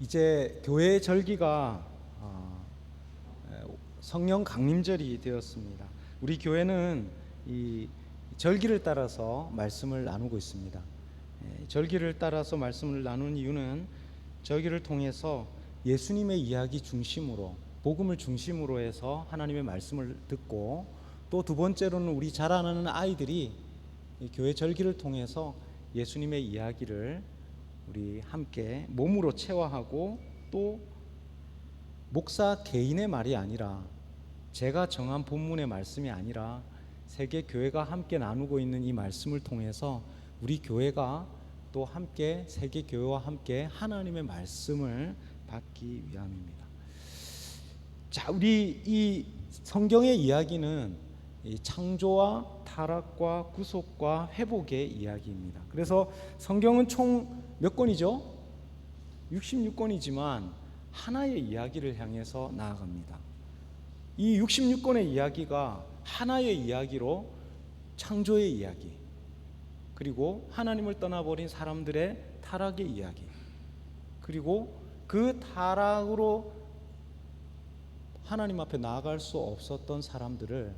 이제 교회 절기가 성령 강림절이 되었습니다. 우리 교회는 이 절기를 따라서 말씀을 나누고 있습니다. 절기를 따라서 말씀을 나누는 이유는 절기를 통해서 예수님의 이야기 중심으로, 복음을 중심으로 해서 하나님의 말씀을 듣고, 또 두 번째로는 우리 잘 아는 아이들이 교회 절기를 통해서 예수님의 이야기를 우리 함께 몸으로 체화하고, 또 목사 개인의 말이 아니라, 제가 정한 본문의 말씀이 아니라 세계 교회가 함께 나누고 있는 이 말씀을 통해서 우리 교회가 또 함께 세계 교회와 함께 하나님의 말씀을 받기 위함입니다. 자, 우리 이 성경의 이야기는 이 창조와 타락과 구속과 회복의 이야기입니다. 그래서 성경은 총 몇 권이죠? 66권이지만 하나의 이야기를 향해서 나아갑니다. 이 66권의 이야기가 하나의 이야기로 창조의 이야기, 그리고 하나님을 떠나버린 사람들의 타락의 이야기, 그리고 그 타락으로 하나님 앞에 나아갈 수 없었던 사람들을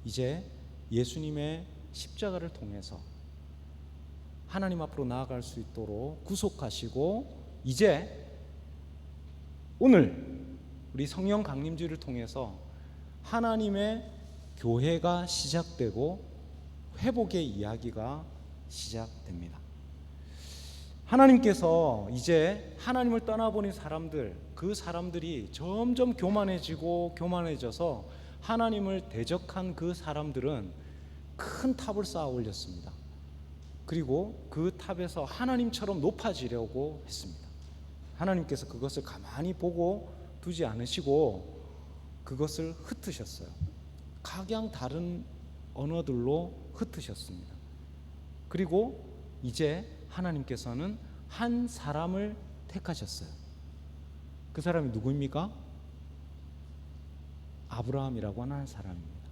이제 예수님의 십자가를 통해서 하나님 앞으로 나아갈 수 있도록 구속하시고, 이제 오늘 우리 성령 강림주를 통해서 하나님의 교회가 시작되고 회복의 이야기가 시작됩니다. 하나님께서 이제 하나님을 떠나보낸 사람들, 그 사람들이 점점 교만해져서 하나님을 대적한 그 사람들은 큰 탑을 쌓아 올렸습니다. 그리고 그 탑에서 하나님처럼 높아지려고 했습니다. 하나님께서 그것을 가만히 보고 두지 않으시고 그것을 흩으셨어요. 각양 다른 언어들로 흩으셨습니다. 그리고 이제 하나님께서는 한 사람을 택하셨어요. 그 사람이 누구입니까? 아브라함이라고 하는 한 사람입니다.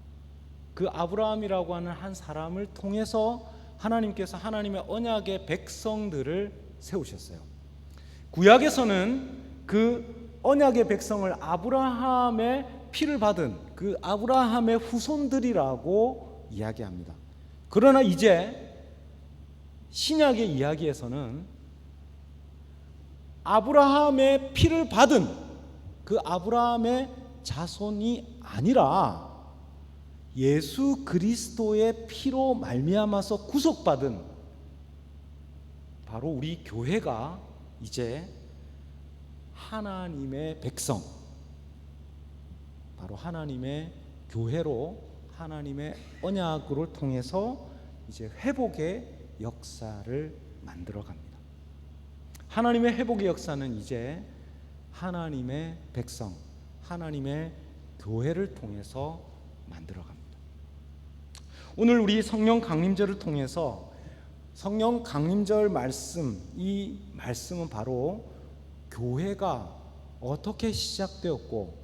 그 아브라함이라고 하는 한 사람을 통해서 하나님께서 하나님의 언약의 백성들을 세우셨어요. 구약에서는 그 언약의 백성을 아브라함의 피를 받은 그 아브라함의 후손들이라고 이야기합니다. 그러나 이제 신약의 이야기에서는 아브라함의 피를 받은 그 아브라함의 자손이 아니라 예수 그리스도의 피로 말미암아서 구속받은 바로 우리 교회가 이제 하나님의 백성, 바로 하나님의 교회로 하나님의 언약을 통해서 이제 회복의 역사를 만들어 갑니다. 하나님의 회복의 역사는 이제 하나님의 백성, 하나님의 교회를 통해서 만들어 갑니다. 오늘 우리 성령 강림절을 통해서 성령 강림절 말씀, 이 말씀은 바로 교회가 어떻게 시작되었고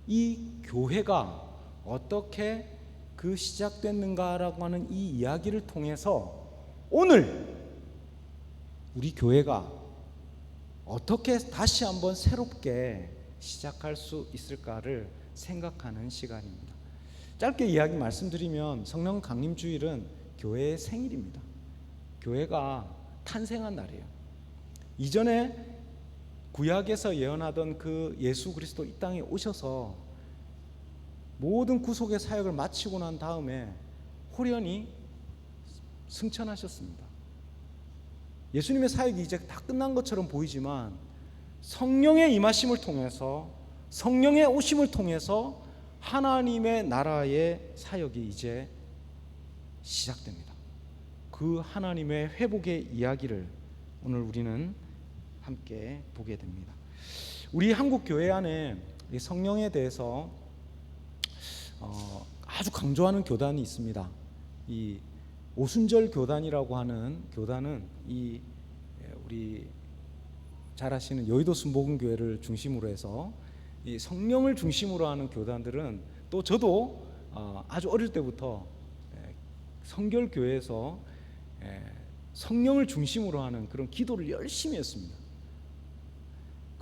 이 교회가 어떻게 그 시작됐는가라고 하는 이 이야기를 통해서 오늘 우리 교회가 어떻게 다시 한번 새롭게 시작할 수 있을까를 생각하는 시간입니다. 짧게 이야기 말씀드리면 성령 강림주일은 교회의 생일입니다. 교회가 탄생한 날이에요. 이전에 구약에서 예언하던 그 예수 그리스도 이 땅에 오셔서 모든 구속의 사역을 마치고 난 다음에 호련히 승천하셨습니다. 예수님의 사역이 이제 다 끝난 것처럼 보이지만 성령의 임하심을 통해서, 성령의 오심을 통해서 하나님의 나라의 사역이 이제 시작됩니다. 그 하나님의 회복의 이야기를 오늘 우리는 함께 보게 됩니다. 우리 한국 교회 안에 성령에 대해서 아주 강조하는 교단이 있습니다. 이 오순절 교단이라고 하는 교단은 이 우리 잘 아시는 여의도 순복음교회를 중심으로 해서 이 성령을 중심으로 하는 교단들은, 또 저도 아주 어릴 때부터 성결교회에서 성령을 중심으로 하는 그런 기도를 열심히 했습니다.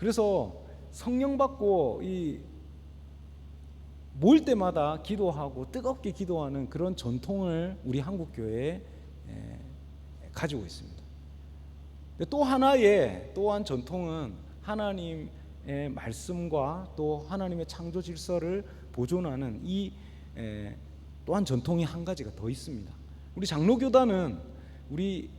그래서 성령 받고 모일 때마다 기도하고 뜨겁게 기도하는 그런 전통을 우리 한국 교회에 가지고 있습니다. 또 하나의 또한 전통은 하나님의 말씀과 또 하나님의 창조 질서를 보존하는 이 또한 전통이 한 가지가 더 있습니다. 우리 장로교단은 우리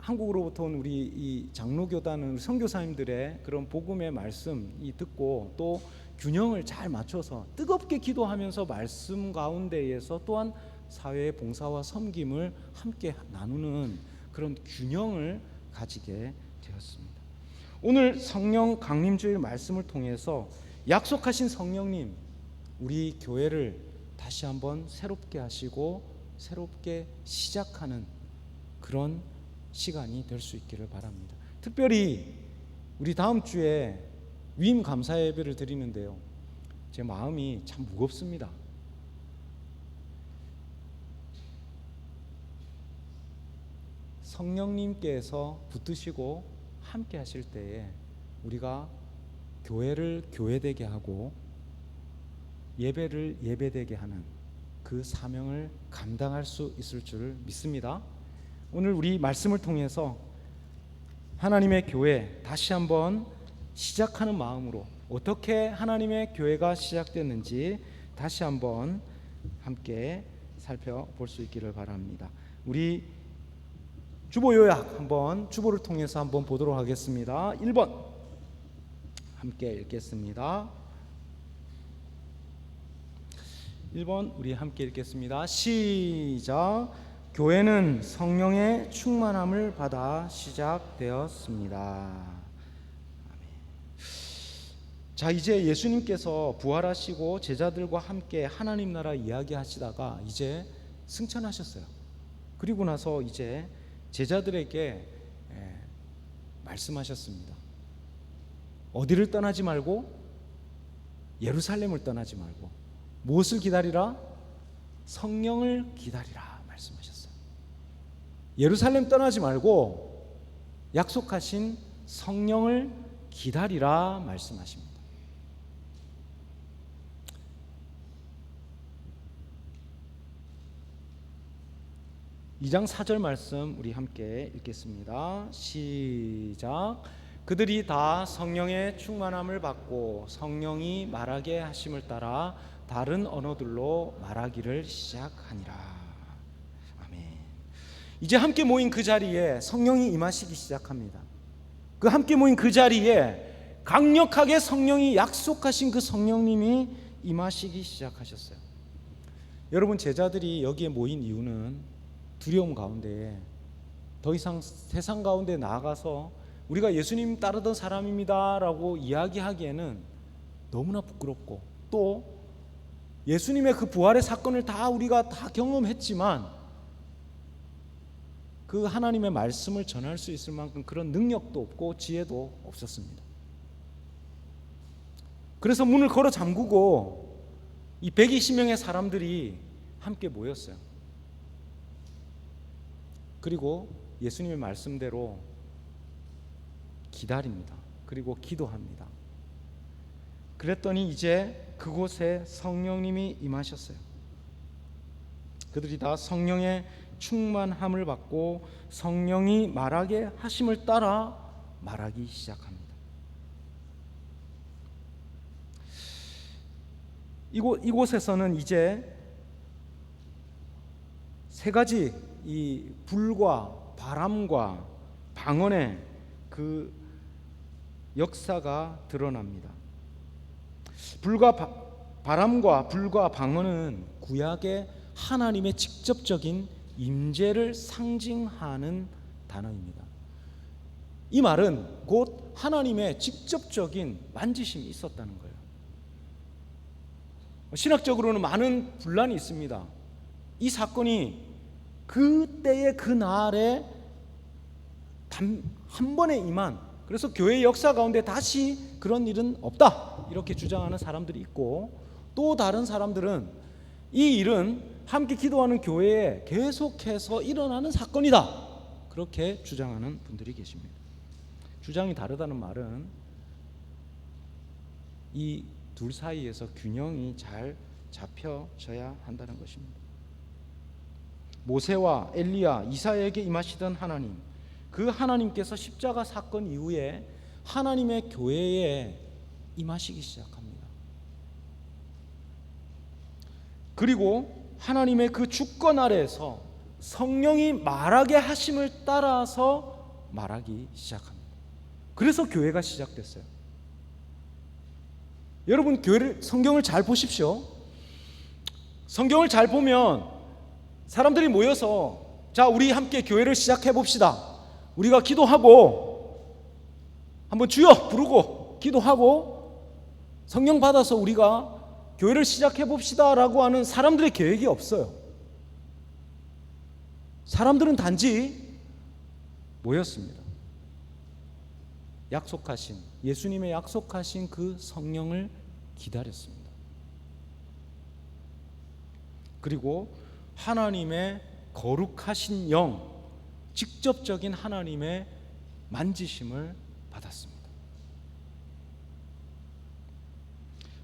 한국으로부터 온 우리 이 장로교단은 선교사님들의 그런 복음의 말씀이 듣고 또 균형을 잘 맞춰서 뜨겁게 기도하면서 말씀 가운데에서 또한 사회의 봉사와 섬김을 함께 나누는 그런 균형을 가지게 되었습니다. 오늘 성령 강림주일 말씀을 통해서 약속하신 성령님, 우리 교회를 다시 한번 새롭게 하시고 새롭게 시작하는 그런 시간이 될 수 있기를 바랍니다. 특별히 우리 다음 주에 위임 감사 예배를 드리는데요, 제 마음이 참 무겁습니다. 성령님께서 붙드시고 함께 하실 때에 우리가 교회를 교회되게 하고 예배를 예배되게 하는 그 사명을 감당할 수 있을 줄 믿습니다. 오늘 우리 말씀을 통해서 하나님의 교회 다시 한번 시작하는 마음으로 어떻게 하나님의 교회가 시작됐는지 다시 한번 함께 살펴볼 수 있기를 바랍니다. 우리 주보 요약 한번 주보를 통해서 한번 보도록 하겠습니다. 1번 함께 읽겠습니다. 1번 우리 함께 읽겠습니다. 시작. 교회는 성령의 충만함을 받아 시작되었습니다. 아멘. 자, 이제 예수님께서 부활하시고 제자들과 함께 하나님 나라 이야기하시다가 이제 승천하셨어요. 그리고 나서 이제 제자들에게 말씀하셨습니다. 어디를 떠나지 말고 예루살렘을 떠나지 말고 무엇을 기다리라? 성령을 기다리라 말씀하셨어요. 예루살렘 떠나지 말고 약속하신 성령을 기다리라 말씀하십니다. 이 장 4절 말씀 우리 함께 읽겠습니다. 시작. 그들이 다 성령의 충만함을 받고 성령이 말하게 하심을 따라 다른 언어들로 말하기를 시작하니라. 아멘. 이제 함께 모인 그 자리에 성령이 임하시기 시작합니다. 그 함께 모인 그 자리에 강력하게 성령이 약속하신 그 성령님이 임하시기 시작하셨어요. 여러분, 제자들이 여기에 모인 이유는 두려움 가운데 더 이상 세상 가운데 나아가서 우리가 예수님 따르던 사람입니다 라고 이야기하기에는 너무나 부끄럽고 또 예수님의 그 부활의 사건을 다 우리가 다 경험했지만 그 하나님의 말씀을 전할 수 있을 만큼 그런 능력도 없고 지혜도 없었습니다. 그래서 문을 걸어 잠그고 이 120명의 사람들이 함께 모였어요. 그리고 예수님의 말씀대로 기다립니다. 그리고 기도합니다. 그랬더니 이제 그곳에 성령님이 임하셨어요. 그들이 다 성령의 충만함을 받고 성령이 말하게 하심을 따라 말하기 시작합니다. 이곳에서는 이제 세 가지 이 불과 바람과 방언의 그 역사가 드러납니다. 바람과 불과 방언은 구약의 하나님의 직접적인 임재를 상징하는 단어입니다. 이 말은 곧 하나님의 직접적인 만지심이 있었다는 거예요. 신학적으로는 많은 분란이 있습니다. 이 사건이 그때의 그 날에 한 번에 임한, 그래서 교회의 역사 가운데 다시 그런 일은 없다 이렇게 주장하는 사람들이 있고, 또 다른 사람들은 이 일은 함께 기도하는 교회에 계속해서 일어나는 사건이다 그렇게 주장하는 분들이 계십니다. 주장이 다르다는 말은 이 둘 사이에서 균형이 잘 잡혀져야 한다는 것입니다. 모세와 엘리야, 이사야에게 임하시던 하나님, 그 하나님께서 십자가 사건 이후에 하나님의 교회에 임하시기 시작합니다. 그리고 하나님의 그 주권 아래에서 성령이 말하게 하심을 따라서 말하기 시작합니다. 그래서 교회가 시작됐어요. 여러분, 성경을 잘 보십시오. 성경을 잘 보면 사람들이 모여서 자, 우리 함께 교회를 시작해 봅시다. 우리가 기도하고 한번 주여 부르고 기도하고 성령 받아서 우리가 교회를 시작해 봅시다 라고 하는 사람들의 계획이 없어요. 사람들은 단지 모였습니다. 예수님의 약속하신 그 성령을 기다렸습니다. 그리고 하나님의 거룩하신 영, 직접적인 하나님의 만지심을 받았습니다.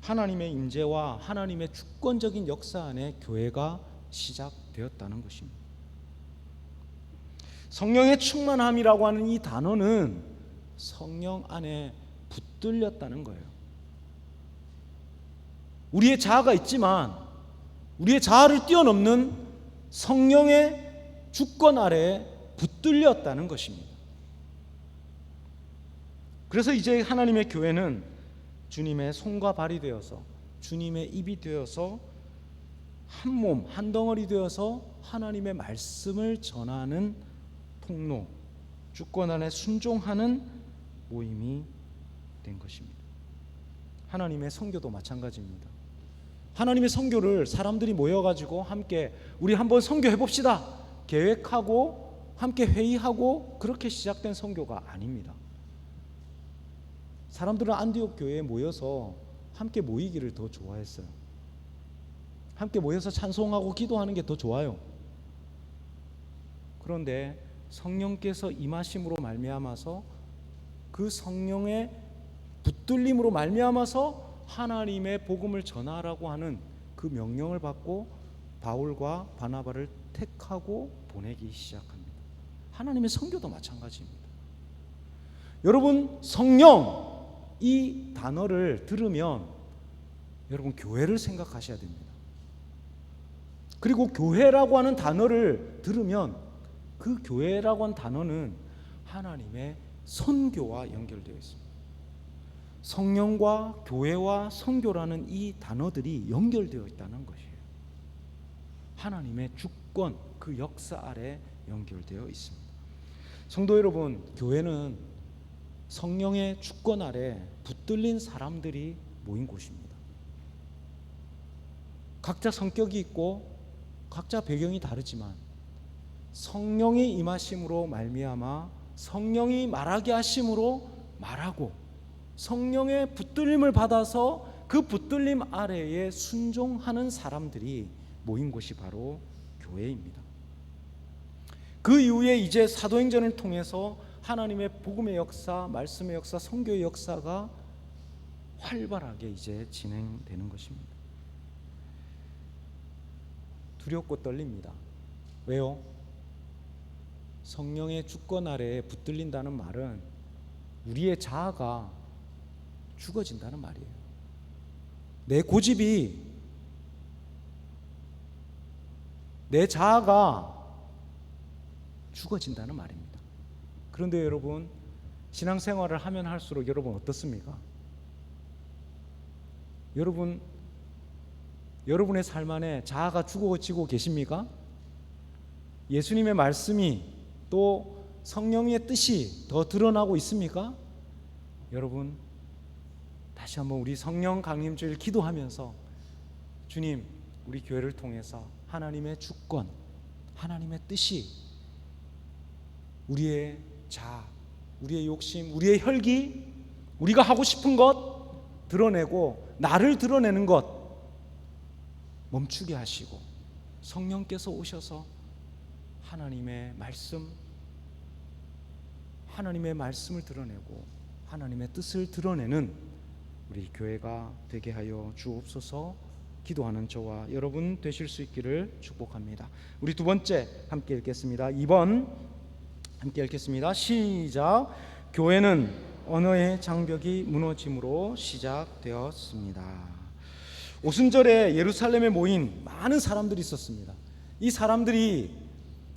하나님의 임재와 하나님의 주권적인 역사 안에 교회가 시작되었다는 것입니다. 성령의 충만함이라고 하는 이 단어는 성령 안에 붙들렸다는 거예요. 우리의 자아가 있지만 우리의 자아를 뛰어넘는 성령의 주권 아래에 붙들렸다는 것입니다. 그래서 이제 하나님의 교회는 주님의 손과 발이 되어서, 주님의 입이 되어서, 한 몸, 한 덩어리 되어서 하나님의 말씀을 전하는 통로, 주권 안에 순종하는 모임이 된 것입니다. 하나님의 선교도 마찬가지입니다. 하나님의 선교를 사람들이 모여가지고 함께 우리 한번 선교해 봅시다 계획하고 함께 회의하고 그렇게 시작된 선교가 아닙니다. 사람들은 안디옥 교회에 모여서 함께 모이기를 더 좋아했어요. 함께 모여서 찬송하고 기도하는 게 더 좋아요. 그런데 성령께서 임하심으로 말미암아서 그 성령의 붙들림으로 말미암아서 하나님의 복음을 전하라고 하는 그 명령을 받고 바울과 바나바를 택하고 보내기 시작합니다. 하나님의 선교도 마찬가지입니다. 여러분, 성령 이 단어를 들으면 여러분 교회를 생각하셔야 됩니다. 그리고 교회라고 하는 단어를 들으면 그 교회라고 하는 단어는 하나님의 선교와 연결되어 있습니다. 성령과 교회와 선교라는 이 단어들이 연결되어 있다는 것이에요. 하나님의 주권, 그 역사 아래 연결되어 있습니다. 성도 여러분, 교회는 성령의 주권 아래 붙들린 사람들이 모인 곳입니다. 각자 성격이 있고 각자 배경이 다르지만 성령의 임하심으로 말미암아 성령이 말하게 하심으로 말하고 성령의 붙들림을 받아서 그 붙들림 아래에 순종하는 사람들이 모인 곳이 바로 교회입니다. 그 이후에 이제 사도행전을 통해서 하나님의 복음의 역사, 말씀의 역사, 선교의 역사가 활발하게 이제 진행되는 것입니다. 두렵고 떨립니다. 왜요? 성령의 주권 아래에 붙들린다는 말은 우리의 자아가 죽어진다는 말이에요. 내 고집이, 내 자아가 죽어진다는 말입니다. 그런데 여러분, 신앙생활을 하면 할수록 여러분 어떻습니까? 여러분의 삶 안에 자아가 죽어지고 계십니까? 예수님의 말씀이 또 성령의 뜻이 더 드러나고 있습니까? 여러분, 다시 한번 우리 성령 강림주일 기도하면서 주님, 우리 교회를 통해서 하나님의 주권, 하나님의 뜻이 우리의 자아, 우리의 욕심, 우리의 혈기, 우리가 하고 싶은 것 드러내고 나를 드러내는 것 멈추게 하시고 성령께서 오셔서 하나님의 말씀을 드러내고 하나님의 뜻을 드러내는 우리 교회가 되게 하여 주옵소서. 기도하는 저와 여러분 되실 수 있기를 축복합니다. 우리 두 번째 함께 읽겠습니다. 2번 함께 읽겠습니다. 시작. 교회는 언어의 장벽이 무너짐으로 시작되었습니다. 오순절에 예루살렘에 모인 많은 사람들이 있었습니다. 이 사람들이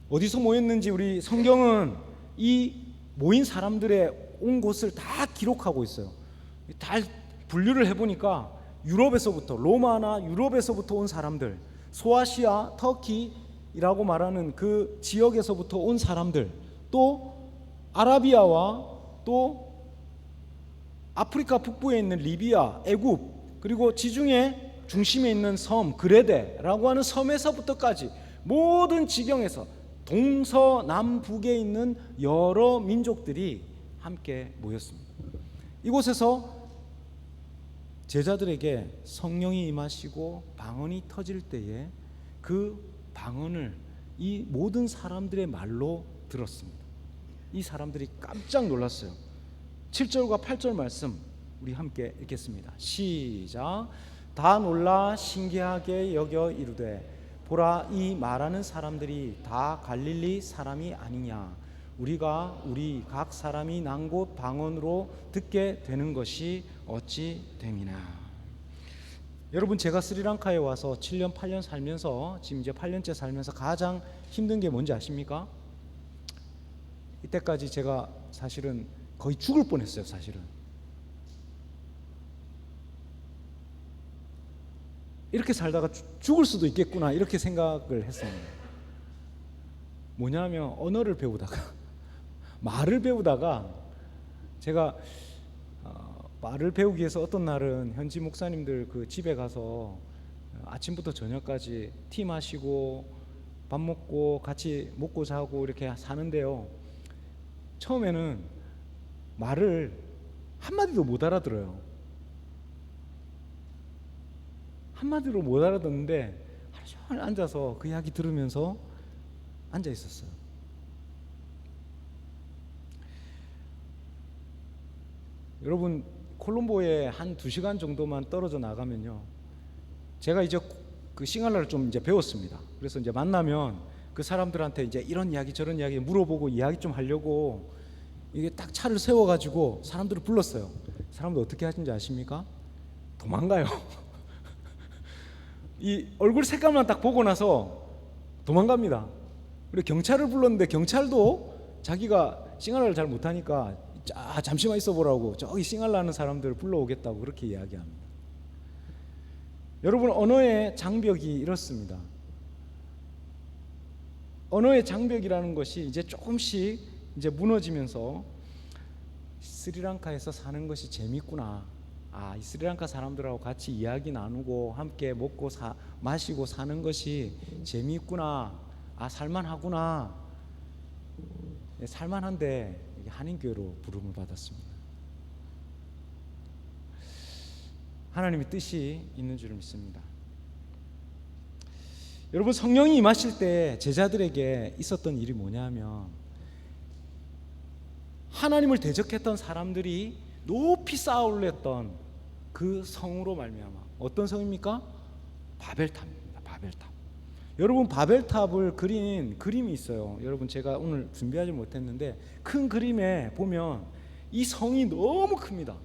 어디서 모였는지 우리 성경은 이 모인 사람들의 온 곳을 다 기록하고 있어요. 다 분류를 해보니까 유럽에서부터, 로마나 유럽에서부터 온 사람들, 소아시아, 터키라고 말하는 그 지역에서부터 온 사람들, 또 아라비아와 또 아프리카 북부에 있는 리비아, 애굽, 그리고 지중해 중심에 있는 섬 그레데라고 하는 섬에서부터까지 모든 지경에서 동서남북에 있는 여러 민족들이 함께 모였습니다. 이곳에서 제자들에게 성령이 임하시고 방언이 터질 때에 그 방언을 이 모든 사람들의 말로 들었습니다. 이 사람들이 깜짝 놀랐어요. 7절과 8절 말씀 우리 함께 읽겠습니다. 시작. 다 놀라 신기하게 여겨 이르되 보라, 이 말하는 사람들이 다 갈릴리 사람이 아니냐. 우리가 우리 각 사람이 난 곳 방언으로 듣게 되는 것이 어찌 됨이나. 여러분, 제가 스리랑카에 와서 7년 8년 살면서 지금 이제 8년째 살면서 가장 힘든 게 뭔지 아십니까? 이때까지 제가 사실은 거의 죽을 뻔했어요. 사실은 이렇게 살다가 죽을 수도 있겠구나 이렇게 생각을 했습니다. 뭐냐면 언어를 배우다가 말을 배우다가 제가 말을 배우기 위해서 어떤 날은 현지 목사님들 그 집에 가서 아침부터 저녁까지 티 마시고 밥 먹고 같이 먹고 자고 이렇게 사는데요, 처음에는 말을 한마디도 못 알아들어요. 한마디로 못 알아듣는데 하루 종일 앉아서 그 이야기 들으면서 앉아 있었어요. 여러분, 콜롬보에 한 2시간 정도만 떨어져 나가면요, 제가 이제 그 싱갈라를 좀 이제 배웠습니다. 그래서 이제 만나면 그 사람들한테 이제 이런 이야기 저런 이야기 물어보고 이야기 좀 하려고 이게 딱 차를 세워가지고 사람들을 불렀어요. 사람들 어떻게 하시는지 아십니까? 도망가요. 이 얼굴 색깔만 딱 보고 나서 도망갑니다. 그리고 경찰을 불렀는데 경찰도 자기가 싱갈라를 잘 못하니까 잠시만 있어 보라고 저기 싱갈라 하는 사람들을 불러오겠다고 그렇게 이야기합니다. 여러분, 언어의 장벽이 이렇습니다. 언어의 장벽이라는 것이 이제 조금씩 이제 무너지면서 스리랑카에서 사는 것이 재밌구나. 이 스리랑카 사람들하고 같이 이야기 나누고 함께 먹고 마시고 사는 것이 재미있구나. 살만하구나. 살만한데 한인교회로 부름을 받았습니다. 하나님의 뜻이 있는 줄 믿습니다. 여러분, 성령이 임하실 때 제자들에게 있었던 일이 뭐냐면 하나님을 대적했던 사람들이 높이 쌓아올렸던 그 성으로 말미암아, 어떤 성입니까? 바벨탑입니다. 바벨탑. 여러분, 바벨탑을 그린 그림이 있어요. 여러분, 제가 오늘 준비하지 못했는데 큰 그림에 보면 이 성이 너무 큽니다.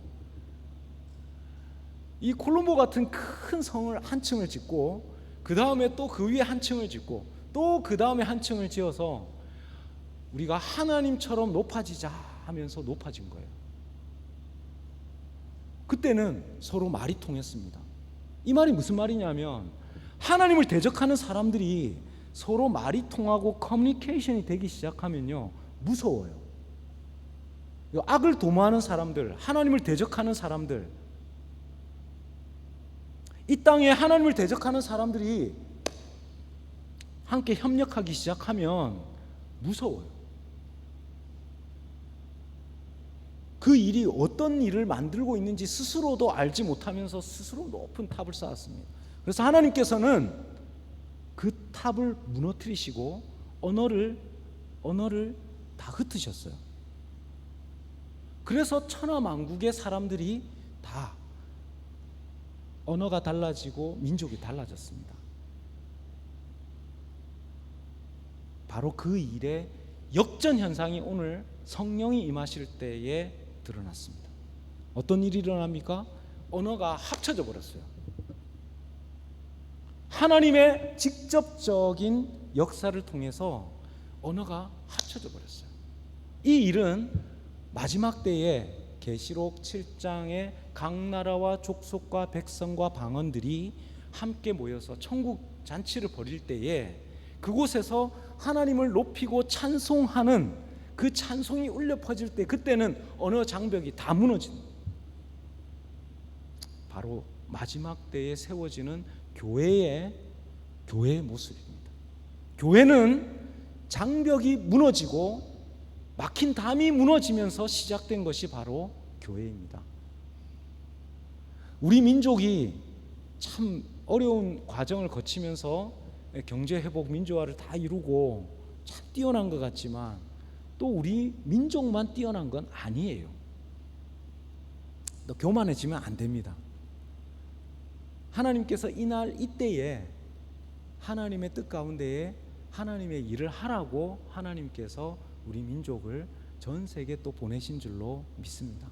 이 콜롬보 같은 큰 성을 한 층을 짓고 그 다음에 또 그 위에 한 층을 짓고 또 그 다음에 한 층을 지어서 우리가 하나님처럼 높아지자 하면서 높아진 거예요. 그때는 서로 말이 통했습니다. 이 말이 무슨 말이냐면 하나님을 대적하는 사람들이 서로 말이 통하고 커뮤니케이션이 되기 시작하면요, 무서워요. 악을 도모하는 사람들, 하나님을 대적하는 사람들, 이 땅에 하나님을 대적하는 사람들이 함께 협력하기 시작하면 무서워요. 그 일이 어떤 일을 만들고 있는지 스스로도 알지 못하면서 스스로 높은 탑을 쌓았습니다. 그래서 하나님께서는 그 탑을 무너뜨리시고 언어를 다 흩으셨어요. 그래서 천하만국의 사람들이 다 언어가 달라지고 민족이 달라졌습니다. 바로 그 일의 역전 현상이 오늘 성령이 임하실 때에 드러났습니다. 어떤 일이 일어납니까? 언어가 합쳐져 버렸어요. 하나님의 직접적인 역사를 통해서 언어가 합쳐져 버렸어요. 이 일은 마지막 때에 계시록 7장에 각 나라와 족속과 백성과 방언들이 함께 모여서 천국 잔치를 벌일 때에 그곳에서 하나님을 높이고 찬송하는 그 찬송이 울려 퍼질 때, 그때는 언어 장벽이 다 무너지는, 바로 마지막 때에 세워지는 교회의 모습입니다. 교회는 장벽이 무너지고 막힌 담이 무너지면서 시작된 것이 바로 교회입니다. 우리 민족이 참 어려운 과정을 거치면서 경제 회복, 민주화를 다 이루고 참 뛰어난 것 같지만 또 우리 민족만 뛰어난 건 아니에요. 너 교만해지면 안 됩니다. 하나님께서 이날 이때에 하나님의 뜻 가운데에 하나님의 일을 하라고 하나님께서 우리 민족을 전 세계에 또 보내신 줄로 믿습니다.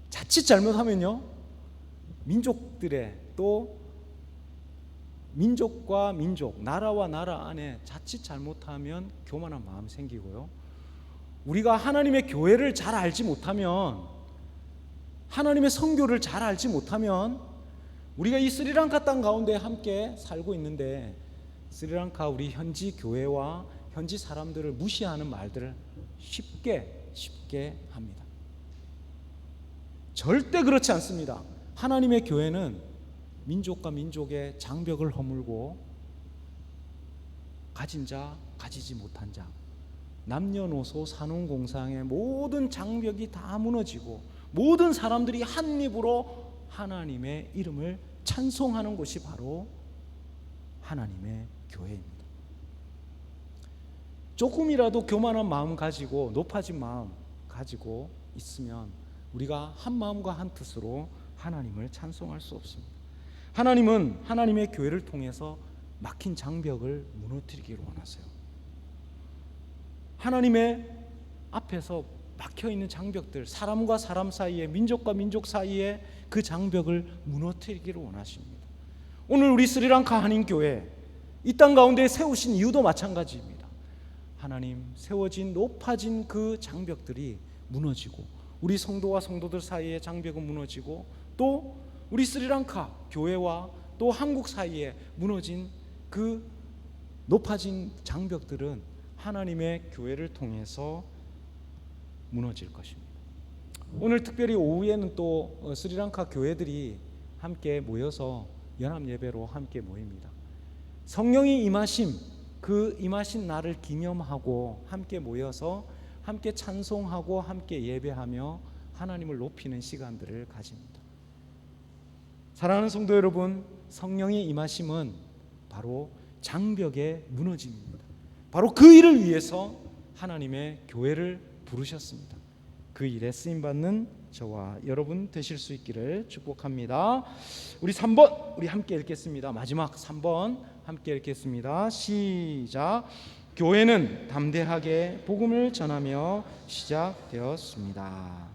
자칫 잘못하면요, 민족들의 또 민족과 민족, 나라와 나라 안에 자칫 잘못하면 교만한 마음이 생기고요, 우리가 하나님의 교회를 잘 알지 못하면, 하나님의 선교를 잘 알지 못하면, 우리가 이 스리랑카 땅 가운데 함께 살고 있는데 스리랑카 우리 현지 교회와 현지 사람들을 무시하는 말들을 쉽게 합니다. 절대 그렇지 않습니다. 하나님의 교회는 민족과 민족의 장벽을 허물고 가진 자, 가지지 못한 자, 남녀노소, 산업공상의 모든 장벽이 다 무너지고 모든 사람들이 한 입으로 하나님의 이름을 찬송하는 곳이 바로 하나님의 교회입니다. 조금이라도 교만한 마음 가지고 높아진 마음 가지고 있으면 우리가 한 마음과 한 뜻으로 하나님을 찬송할 수 없습니다. 하나님은 하나님의 교회를 통해서 막힌 장벽을 무너뜨리기를 원하세요. 하나님의 앞에서 막혀있는 장벽들, 사람과 사람 사이에, 민족과 민족 사이에 그 장벽을 무너뜨리기를 원하십니다. 오늘 우리 스리랑카 한인교회 이 땅 가운데 세우신 이유도 마찬가지입니다. 하나님, 세워진 높아진 그 장벽들이 무너지고 우리 성도와 성도들 사이의 장벽은 무너지고 또 우리 스리랑카 교회와 또 한국 사이에 무너진 그 높아진 장벽들은 하나님의 교회를 통해서 무너질 것입니다. 오늘 특별히 오후에는 또 스리랑카 교회들이 함께 모여서 연합 예배로 함께 모입니다. 성령이 임하심, 그 임하신 날을 기념하고 함께 모여서 함께 찬송하고 함께 예배하며 하나님을 높이는 시간들을 가집니다. 사랑하는 성도 여러분, 성령의 임하심은 바로 장벽의 무너짐입니다. 바로 그 일을 위해서 하나님의 교회를 부르셨습니다. 그 일에 쓰임받는 저와 여러분 되실 수 있기를 축복합니다. 우리 3번 우리 함께 읽겠습니다. 마지막 3번 함께 읽겠습니다. 시작. 교회는 담대하게 복음을 전하며 시작되었습니다.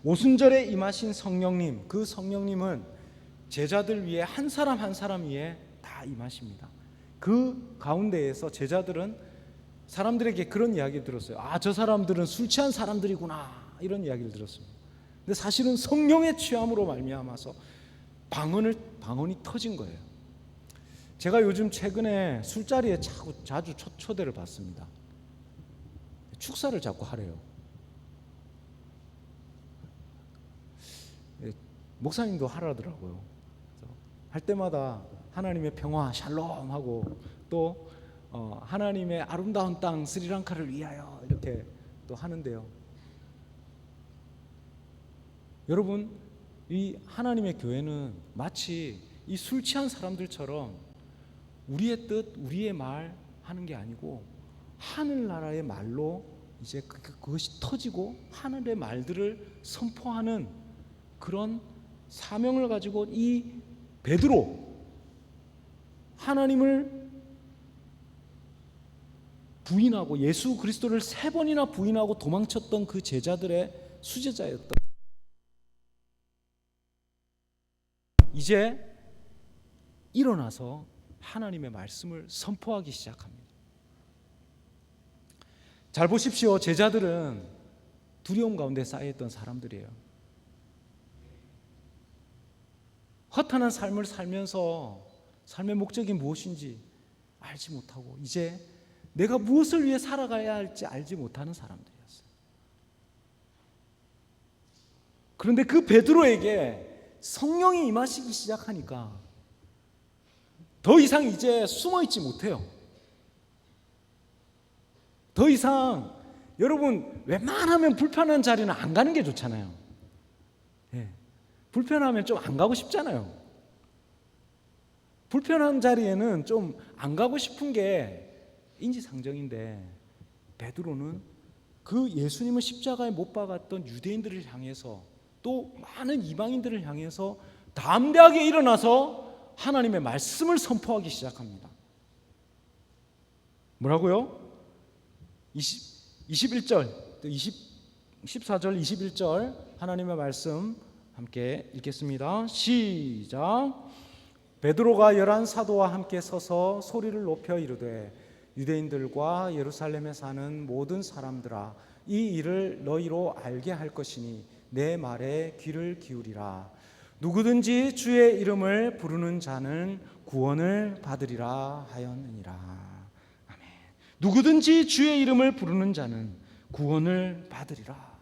오순절에 임하신 성령님, 그 성령님은 제자들 위에 한 사람 한 사람 위에 다 임하십니다. 그 가운데에서 제자들은 사람들에게 그런 이야기를 들었어요. 아, 저 사람들은 술 취한 사람들이구나, 이런 이야기를 들었습니다. 근데 사실은 성령의 취함으로 말미암아서 방언이 터진 거예요. 제가 요즘 최근에 술자리에 자주 초대를 받습니다. 축사를 자꾸 하래요. 목사님도 하라더라고요. 할 때마다 하나님의 평화 샬롬 하고 또 하나님의 아름다운 땅 스리랑카를 위하여 이렇게 또 하는데요. 여러분, 이 하나님의 교회는 마치 이 술 취한 사람들처럼 우리의 뜻, 우리의 말 하는 게 아니고 하늘나라의 말로 이제 그것이 터지고 하늘의 말들을 선포하는 그런 사명을 가지고 이 베드로, 하나님을 부인하고 예수 그리스도를 3번이나 부인하고 도망쳤던 그 제자들의 수제자였던, 이제 일어나서 하나님의 말씀을 선포하기 시작합니다. 잘 보십시오. 제자들은 두려움 가운데 쌓여있던 사람들이에요. 허탄한 삶을 살면서 삶의 목적이 무엇인지 알지 못하고 이제 내가 무엇을 위해 살아가야 할지 알지 못하는 사람들이었어요. 그런데 그 베드로에게 성령이 임하시기 시작하니까 더 이상 이제 숨어있지 못해요. 더 이상, 여러분, 웬만하면 불편한 자리는 안 가는 게 좋잖아요. 예. 불편하면 좀 안 가고 싶잖아요. 불편한 자리에는 좀 안 가고 싶은 게 인지상정인데, 베드로는 그 예수님을 십자가에 못 박았던 유대인들을 향해서 또 많은 이방인들을 향해서 담대하게 일어나서 하나님의 말씀을 선포하기 시작합니다. 뭐라고요? 21절, 14절, 21절 하나님의 말씀 함께 읽겠습니다. 시작. 베드로가 11사도와 함께 서서 소리를 높여 이르되 유대인들과 예루살렘에 사는 모든 사람들아, 이 일을 너희로 알게 할 것이니 내 말에 귀를 기울이라. 누구든지 주의 이름을 부르는 자는 구원을 받으리라 하였느니라. 아멘. 누구든지 주의 이름을 부르는 자는 구원을 받으리라.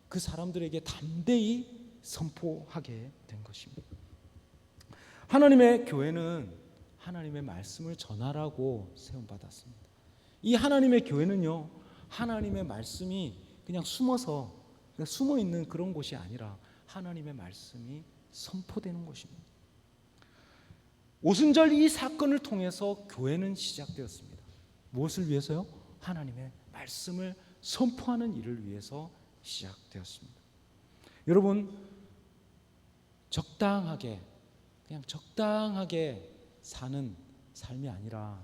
그 사람들에게 담대히 선포하게 된 것입니다. 하나님의 교회는 하나님의 말씀을 전하라고 세움받았습니다. 이 하나님의 교회는요, 하나님의 말씀이 그냥 숨어 있는 그런 곳이 아니라 하나님의 말씀이 선포되는 곳입니다. 오순절 이 사건을 통해서 교회는 시작되었습니다. 무엇을 위해서요? 하나님의 말씀을 선포하는 일을 위해서 시작되었습니다. 여러분, 그냥 적당하게 사는 삶이 아니라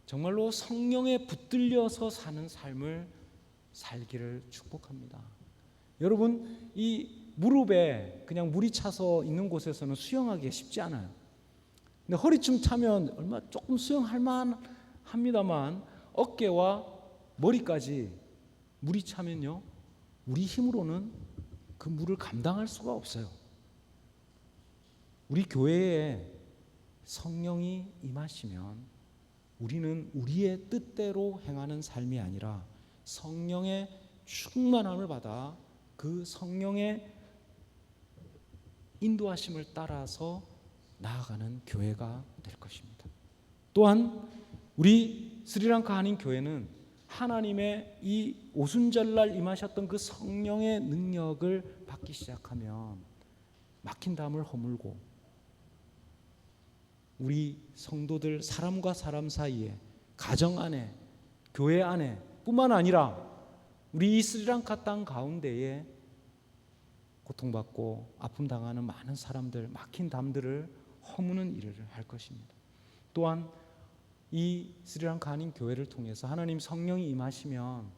정말로 성령에 붙들려서 사는 삶을 살기를 축복합니다. 여러분, 이 무릎에 그냥 물이 차서 있는 곳에서는 수영하기 쉽지 않아요. 근데 허리춤 차면 얼마 조금 수영할 만합니다만 어깨와 머리까지 물이 차면요, 우리 힘으로는 그 물을 감당할 수가 없어요. 우리 교회에 성령이 임하시면 우리는 우리의 뜻대로 행하는 삶이 아니라 성령의 충만함을 받아 그 성령의 인도하심을 따라서 나아가는 교회가 될 것입니다. 또한 우리 스리랑카 한인교회는 하나님의 이 오순절날 임하셨던 그 성령의 능력을 받기 시작하면 막힌 담을 허물고 우리 성도들 사람과 사람 사이에, 가정 안에, 교회 안에 뿐만 아니라 우리 이 스리랑카 땅 가운데에 고통받고 아픔 당하는 많은 사람들, 막힌 담들을 허무는 일을 할 것입니다. 또한 이 스리랑카 한인 교회를 통해서 하나님 성령이 임하시면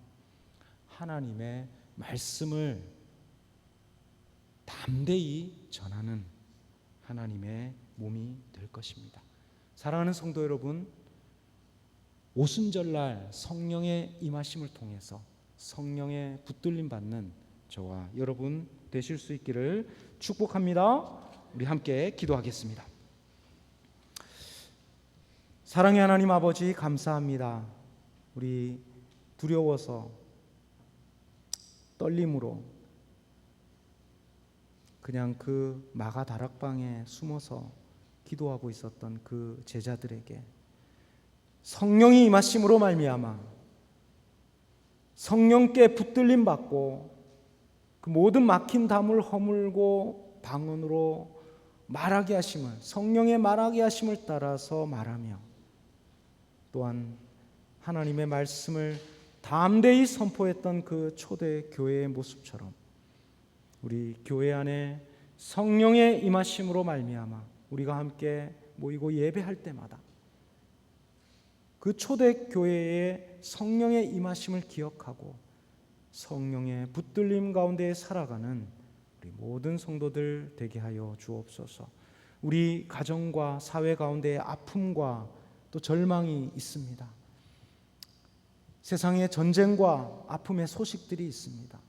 하나님의 말씀을 담대히 전하는 하나님의 몸이 될 것입니다. 사랑하는 성도 여러분, 오순절날 성령의 임하심을 통해서 성령의 붙들림 받는 저와 여러분 되실 수 있기를 축복합니다. 우리 함께 기도하겠습니다. 사랑의 하나님 아버지, 감사합니다. 우리 두려워서 떨림으로 그냥 그 마가 다락방에 숨어서 기도하고 있었던 그 제자들에게 성령이 임하심으로 말미암아 성령께 붙들림 받고 그 모든 막힌 담을 허물고 방언으로 말하게 하심을, 성령의 말하게 하심을 따라서 말하며 또한 하나님의 말씀을 담대히 선포했던 그 초대 교회의 모습처럼 우리 교회 안에 성령의 임하심으로 말미암아 우리가 함께 모이고 예배할 때마다 그 초대교회의 성령의 임하심을 기억하고 성령의 붙들림 가운데 살아가는 우리 모든 성도들 되게 하여 주옵소서. 우리 가정과 사회 가운데 아픔과 또 절망이 있습니다. 세상에 전쟁과 아픔의 소식들이 있습니다.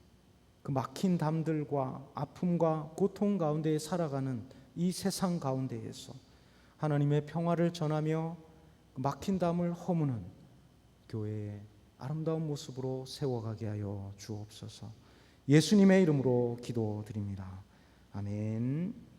그 막힌 담들과 아픔과 고통 가운데 살아가는 이 세상 가운데에서 하나님의 평화를 전하며 막힌 담을 허무는 교회의 아름다운 모습으로 세워가게 하여 주옵소서. 예수님의 이름으로 기도드립니다. 아멘.